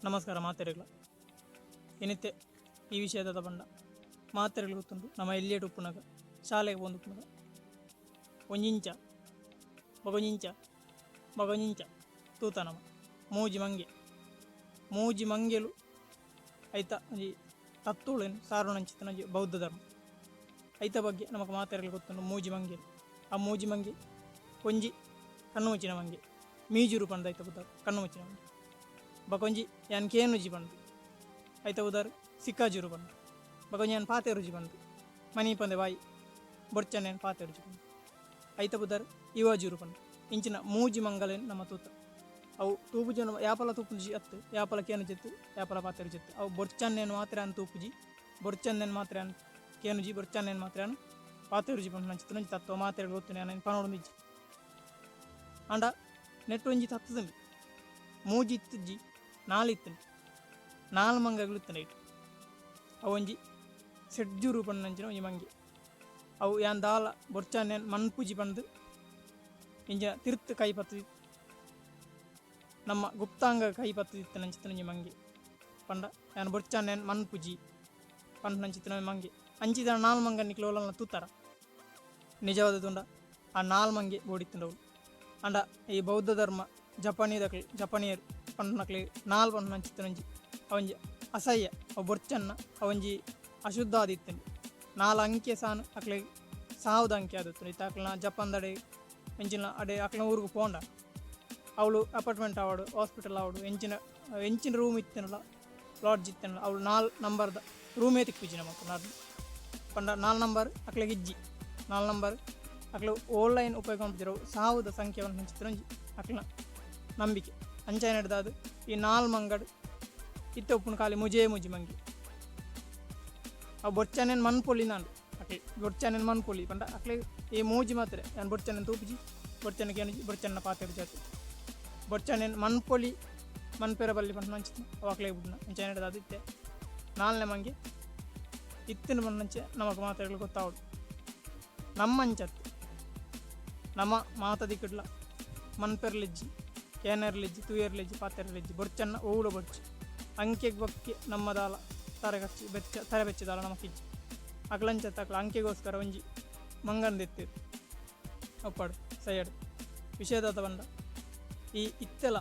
ನಮಸ್ಕಾರ ಮಾತೆರೆಗಳ ಏನಿತ್ತೆ ಈ ವಿಷಯದ ಬಂಡ ಮಾತೆರೆಗಳು ಗೊತ್ತುಂಟು ನಮ್ಮ ಎಲ್ಲಿಯೇಟು ಉಪ್ಪುನಾಗ ಶಾಲೆಗೆ ಬಂದು ಉಪ್ಪುನಾಗ ಒಂಜಿಂಚ ಬಗೊಂಜಿಂಚ ತೂತ ನಮ್ಮ ಮೂಜಿ ಮಂಗೆಲು ಐತ ಒಂಜಿ ತತ್ತುಳೇನು ಸಾರುಣಂಚಿತ ನಂಜಿ ಬೌದ್ಧ ಧರ್ಮ ಐತ ಬಗ್ಗೆ ನಮಗೆ ಮಾತೆರೆಗಳು ಗೊತ್ತುಂಟು ಮೂಜಿ ಮಂಗೆಲು ಆ ಮೂಜಿ ಮಂಗೆ ಒಂಜಿ ಕಣ್ಣು ಮುಚ್ಚಿನ ಮಂಗೆ ಮೀಜೂರು ಪಂಡ ಐತ ಬುದ್ಧ ಕಣ್ಣು ಮುಚ್ಚಿನ ಮಂಗೆ ಬಕೊಂಜಿ ಯಾನ್ ಕೇನು ರುಚಿ ಬಂದು ಐತ ಉದಾರ್ ಸಿಕ್ಕಾಜೂರು ಬಂದು ಬಕೊಂಜಿ ಯಾನ್ ಪಾತೆ ರುಚಿ ಬಂದು ಮನಿ ಪಂದೆ ಬಾಯಿ ಬೊರ್ಚನ್ ಏನ್ ಪಾತೆ ರುಚಿ ಬಂದು ಐತ ಬುದಾರ್ ಇವಾಜೂರು ಬಂದು ಇಂಚಿನ ಮೂಜಿ ಮಂಗಲೇನು ನಮ್ಮ ತೂತ ಅವು ತೂಪುಜಿ ಯಾಪಲ ತೂಪುಜಿ ಅತ್ತು ಯಾಪಲ ಕೇನು ಚೆತ್ತು ಯಾಪಲ ಪಾತೆ ರುಚಿ ಅತ್ತು ಅವು ಬೊರ್ಚನ್ನೇನು ಮಾತ್ರ ಅನ್ ತೂಪುಜಿ ಬೊರ್ಚನ್ನೇನು ಮಾತ್ರ ಅನ್ ಕೇನುಜಿ ಬೊರ್ಚನ್ನೇನು ಮಾತ್ರ ಅನ್ ಪಾತೆ ರುಚಿ ಬಂದು ನಂಚಿತ್ತು ನಂಚಿ ತತ್ವ ಮಾತ್ರೆ ಗೊತ್ತು ನಾನು ಪನೋಡು ಮಿಜ್ಜಿ ಅಂಡ ನೆಟ್ಟು ಒಂಜಿ ತತ್ತದಲ್ಲಿ ಮೂಜಿ ಇತ್ತಜ್ಜಿ ನಾಲಿತ್ತು ನಾಲ್ ಮಂಗಗಳು ಇತ್ತು ನೈಟ್ ಅವೊಂಜಿ ಸೆಡ್ಜೂರು ಪಣ್ಣಂಚಿನ ಒಂಜಿ ಮಂಗೆ ಅವು ಯಾನ್ ದಾಲ ಬೊರ್ಚಾನೇನು ಮಣ್ಪುಜಿ ಪಂದು ಇಂಜಿನ ತಿರ್ತು ಕೈ ಪತ್ತು ನಮ್ಮ ಗುಪ್ತಾಂಗ ಕೈ ಪತ್ತದಿತ್ತು ನಂಚಿತ್ತು ಒಂಜಿ ಮಂಗೆ ಪಂಡ ಯಾನ್ ಬೊರ್ಚಾನೇನು ಮಣ್ಪುಜಿ ಪಂಡ ನಂಚಿತ್ತಿನ ಮಂಗೆ ಅಂಚಿದ ನಾಲ್ ಮಂಗ ನಿಕ್ಲೋಲನ್ನ ತೂತಾರ ನಿಜವಾದ ತುಂಡ ಆ ನಾಲ್ ಮಂಗೆ ಬೋಡಿತ್ತುಂಡವು ಅಂಡ ಈ ಬೌದ್ಧ ಧರ್ಮ ಜಪಾನಿಯರು ಪಂಡನಕ್ಲೆ ನಾಲ್ ಪಂಡ ನಂಚಿತ್ತು ನಂಜಿ ಅವಂಜಿ ಅಸಹ್ಯ ಅವು ಬೊರ್ಚನ್ನ ಅವಂಜಿ ಅಶುದ್ಧ ಆದಿತ್ತು ನಾಲ್ ಅಂಕೆ ಸಾನು ಅಕ್ಲೆ ಸಾವ್ದ ಅಂಕೆ ಆದಿತ್ತು ಇತ್ತು ಅಕ್ಲನ ಜಪಾನ್ದಡೆ ಎಂಚಿನ ಅಡೆ ಅಕ್ಲನ ಊರಿಗೆ ಪೋಂಡ ಅವಳು ಅಪಾರ್ಟ್ಮೆಂಟ್ ಆವಡು ಹಾಸ್ಪಿಟಲ್ ಆವಡು ಎಂಚಿನ ರೂಮ್ ಇತ್ತನಲ್ಲ ಲಾಡ್ಜ್ ಇತ್ತನಲ್ಲ ಅವಳು 4 ನಂಬರ್ದ ರೂಮೇ ತಿಕ್ಕಿಜಿ ನಮಕ್ ನಾಡು ಪಂಡ 4 ನಂಬರ್ ಅಕ್ಲೆಗೆ ಇಜ್ಜಿ 4 ನಂಬರ್ ಅಕ್ಲೆ ಆನ್ಲೈನ್ ಉಪಯೋಗ ಮಾಡ್ತಿರೋ ಸಾವ್ದ ಸಂಖ್ಯೆಯನ್ನು ಹಂಚಿತ್ತಿರಂಜಿ ಅಕ್ಲನ ನಂಬಿಕೆ ಅಂಚೆ ನಡೆದಾದು ಈ 4 ಮಂಗಡು ಇತ್ತ ಉಪ್ಪುನ ಖಾಲಿ ಮುಜಿ ಮಂಗಿ ಅವು ಬೊರ್ಚಾನೇನು ಮನ್ಪೊಲಿ ನಾನು ಅಕ್ಲೆ ಬೊರ್ಚಾನೇನು ಮನ್ಪೊಲಿ ಪಂಡ ಅಕ್ಲೆ ಈ ಮೂಜಿ ಮಾತ್ರ ನಾನು ಬೊರ್ಚಾನೇನು ತೂಪುಜಿ ಬೊರ್ಚಾನಕ್ಕೆ ಏನುಜಿ ಬೊರ್ಚಾನ ಪಾತೆ ಜಾತಿ ಬೊರ್ಚಾನೇನು ಮನ್ಪೊಲಿ ಮನ್ಪೆರ ಬಲ್ಲಿ ಪಂಡ ನಂಚಿತ್ತು ಅವು ಅಕ್ಲೆ ಬಿಡ್ನ ಅಂಚೆ ನಡೆದಾದು ಇತ್ತೆ 4ನೇ ಮಂಗೆ ಇತ್ತಿನ ಬಂದಂಚೆ ನಮಗೆ ಮಾತಾಡಲು ಗೊತ್ತಾವಡು ನಮ್ಮ ಅಂಚತ್ತು ನಮ್ಮ ಮಾತದಿಕ್ಕಡ್ಲ ಮನ್ಪೆರ್ಲಿಜ್ಜಿ ಕೇನರ್ಲಿಜ್ಜಿ ತೂಯರ್ಲಿಜ್ಜಿ ಪಾತೆರ್ಲಿಜ್ಜಿ ಬೊರ್ಚನ್ನ ಓಳು ಬೊರ್ಚಿ ಅಂಕೆಗೆ ಬಕ್ಕೆ ನಮ್ಮ ದಾಲ ತರಗಚ್ಚಿ ತರೆ ಬೆಚ್ಚಿದಾಲ ನಮಕಿಜ್ಜಿ ಅಕ್ಲಂಚತ್ತ ಅಕ್ಲ ಅಂಕೆಗೋಸ್ಕರ ಒಂಜಿ ಮಂಗಂದೆತ್ತಿರು ಒಪ್ಪಾಡು ಸೈಯಡು ವಿಷಯದಾತ ಬಂಡ ಈ ಇತ್ತೆಲ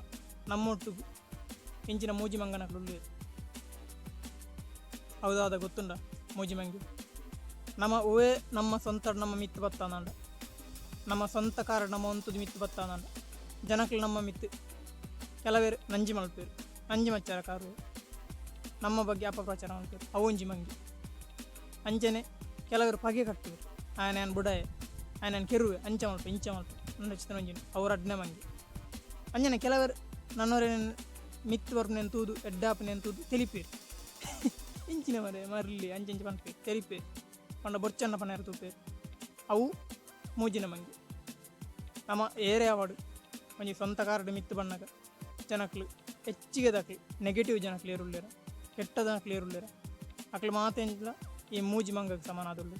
ನಮ್ಮೊಟ್ಟಿಗೂ ಇಂಚಿನ ಮೂಜಿ ಮಂಗನಕ್ಲು ಉಳ್ಳೇರು ಹೌದಾದ ಗೊತ್ತುಂಡ ಮೂಜಿ ಮಂಗಿ ನಮ್ಮ ಓವೇ ನಮ್ಮ ಸ್ವಂತ ನಮ್ಮ ಮಿತ್ತು ಬತ್ತಾನಂಡ ನಮ್ಮ ಸ್ವಂತ ಕಾರ ನಮ್ಮ ಒಂತುದು ಮಿತ್ತು ಬತ್ತಾನಂಡ ಜನಕ್ಲು ನಮ್ಮ ಮಿತ್ತು ಕೆಲವೇರು ನಂಜಿ ಮಲ್ಪೇರು ನಂಜಿ ಮಚ್ಚಾರ ಕಾರು ನಮ್ಮ ಬಗ್ಗೆ ಅಪಪ್ರಚಾರ ಮಲ್ಪೇರು ಅವೊಂಜಿ ಮಂಗಿ ಅಂಚನೆ ಕೆಲವರು ಪಗೆ ಕಟ್ಟಿರು ಆಯನ ಬುಡಾಯೆ ಆಯನ ಕೆರುವೆ ಅಂಚೆ ಮಲ್ಪ ಇಂಚ ಮಲ್ಪ ನನ್ನ ಚಿತ್ರರಂಜಿನ ಅವ್ರ ಅಡ್ನೆ ಮಂಗಿ ಅಂಜನೆ ಕೆಲವರು ನನ್ನವರೇನು ಮಿತ್ತು ಬರ್ಪನೇನು ತೂದು ಎಡ್ಡಾಪನೇನು ತೂದು ತಿಳಿಪೇರು ಇಂಚಿನ ಮರಲಿ ಅಂಚೆ ಪನ್ಪೇರು ತೆರಿಪೇರು ಪಂಡ ಬೊರ್ಚನ್ನ ಪನೇರು ತೂಪೇರು ಅವು ಮೂಜಿನ ಮಂಗಿ ನಮ್ಮ ಏರೆ ಅವಾರ್ಡು ಒಂಜಿ ಸ್ವಂತ ಕಾರ್ಡ್ ಮಿತ್ತು ಬಣ್ಣಗ ಜನಕ್ಲು ಹೆಚ್ಚಿಗೆ ದಾಕ್ಲಿ ನೆಗೆಟಿವ್ ಜನಕ್ಲು ಏರುಳ್ಳೇರ ಕೆಟ್ಟ ಜನಕ್ಲು ಏರುಳ್ಳೇರ ಅಕ್ಲು ಮಾತೇನಿಲ್ಲ ಈ ಮೂಜಿ ಮಂಗಗೆ ಸಮಾನ ಆದುಳ್ಳು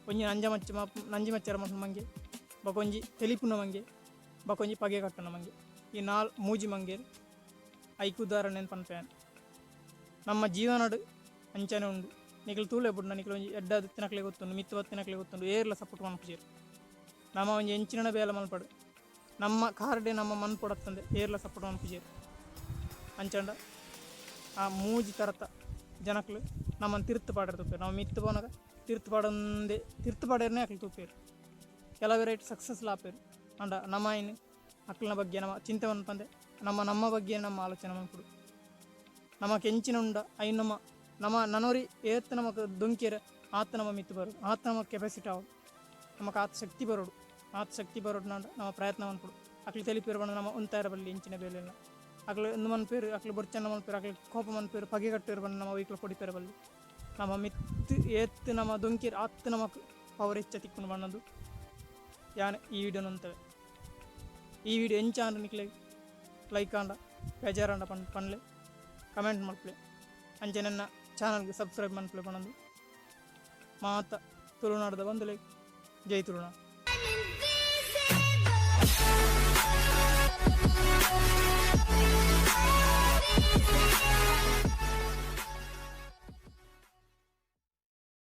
ಒಂಜಿ ನಂಜಿ ಮಚ್ಚರ ಮಕ್ಕಳ ಮಂಗೆ ಬಕೊಂಜಿ ತೆಲಿಪುನ ಮಂಗೆ ಬಕೊಂಜಿ ಪಗೆ ಕಟ್ಟನ ಮಂಗೆ ಈ 4 ಮೂಜಿ ಮಂಗೇರು ಐಕು ಉದಾಹರಣೆಯನ್ನು ಪನ್ಪೇನು ನಮ್ಮ ಜೀವನಡು ಅಂಚನೆ ಉಂಡು ನಿಖಲು ತೂಲೆ ಬಿಡ್ನ ನಿಖಲು ಒಂಜಿ ಎಡ್ಡ ತಿನ್ನಕ್ಲೆ ಗೊತ್ತುಂಡು ಮಿತ್ತು ಬತ್ತಿನಕ್ಲೆ ಗೊತ್ತುಂಡು ಏರ್ಲ ಸಪೋರ್ಟ್ ಮನ್ಪುಜೇರು ನಮ್ಮ ಒಂಜಿ ಎಂಚಿನ ಬೇಲ ಮಲ್ಪಡು ನಮ್ಮ ಕಾರ್ಡೆ ನಮ್ಮ ಮನ್ಪೊಡತ್ತಂದೆ ಏರ್ಲ ಸಪೋರ್ಟ್ ಮನ್ಪುಜೇರು ಅಂಚಂಡ ಆ ಮೂಜಿ ತರತ ಜನಕ್ಲು ನಮ್ಮನ್ನು ತಿರ್ತು ಪಾಡರು ತೂಪೇರು ನಾವು ಮಿತ್ತು ಪೋನಾಗ ತಿರ್ತು ಪಾಡೇರನೇ ಅಕ್ಲು ತೂಪೇರು ಕೆಲವೇ ರೈಟ್ ಸಕ್ಸಸ್ ಲಾಪೇರು ಅಂಡ ನಮ್ಮ ಇನ್ನು ಅಕ್ಲನ ಬಗ್ಗೆ ನಮ್ಮ ಚಿಂತೆ ಮನ್ಪಂದೆ ನಮ್ಮ ಬಗ್ಗೆ ನಮ್ಮ ಆಲೋಚನೆ ಮನ್ಪುಡು ನಮ್ಮ ಕೆಂಚಿನ ಉಂಡ ಐ ನಮ್ಮ ನನೋರಿ ಏತ್ತು ನಮಗೆ ದೊಂಕಿಯರ ಆತ ನಮ್ಮ ಮಿತ್ತು ಬರೋಡು ಆತ ನಮಗೆ ಕೆಪಾಸಿಟಿ ಆಗೋದು ನಮಗೆ ಆತ ಶಕ್ತಿ ಬರೋಡು ನಾಡ ನಮ್ಮ ಪ್ರಯತ್ನ ಮನ್ಪುಡು ಅಕ್ಲು ತೆಲಿಪೇರು ಬಂದು ನಮ್ಮ ಒಂತಾಯಿರ ಬಲ್ಲಿ ಇಂಚಿನ ಬೇಲೆಲ್ಲ ಅಕ್ಲು ಒಂದು ಮನ್ಪೇರು ಅಕ್ಲು ಬೊರ್ಚನ್ನ ಮನ್ಪೇರು ಅಕ್ಲು ಕೋಪ ಮನ್ಪೇರು ಪಗೆ ಕಟ್ಟೇರು ಬಂದು ನಮ್ಮ ವೈಕ್ಲು ಕೊಡಿಪೇರು ಬಲ್ಲಿ ನಮ್ಮ ಮಿತ್ತು ಏತ್ತು ನಮ್ಮ ದೊಂಕಿಯರ ಆತ ನಮಗೆ ಪವರ್ ಹೆಚ್ಚ ತಿಕ್ಕೊಂಡು ಬಣ್ಣದು ಯಾನೆ ಈ ವಿಡಿಯೋನ ಅಂತವೆ ಈ ವಿಡಿಯೋ ಎಂಚ ಅಂಡ ನಿಕ್ಲೆ ಲೈಕ್ ಆಂಡ ಬೇಜಾರಂಡ ಪನ್ಲೆ ಕಮೆಂಟ್ ಮಲ್ಪಲೆ ಅಂಚೆ ನನ್ನ ಚಾನಲ್ಗೆ ಸಬ್ಸ್ಕ್ರೈಬ್ ಮನ್ಪಲೆ ಪಣದು ಮಾತ ತುಳುನಾಡದ ಬಂದಲೆ ಜೈ ತುಳುನಾಡು.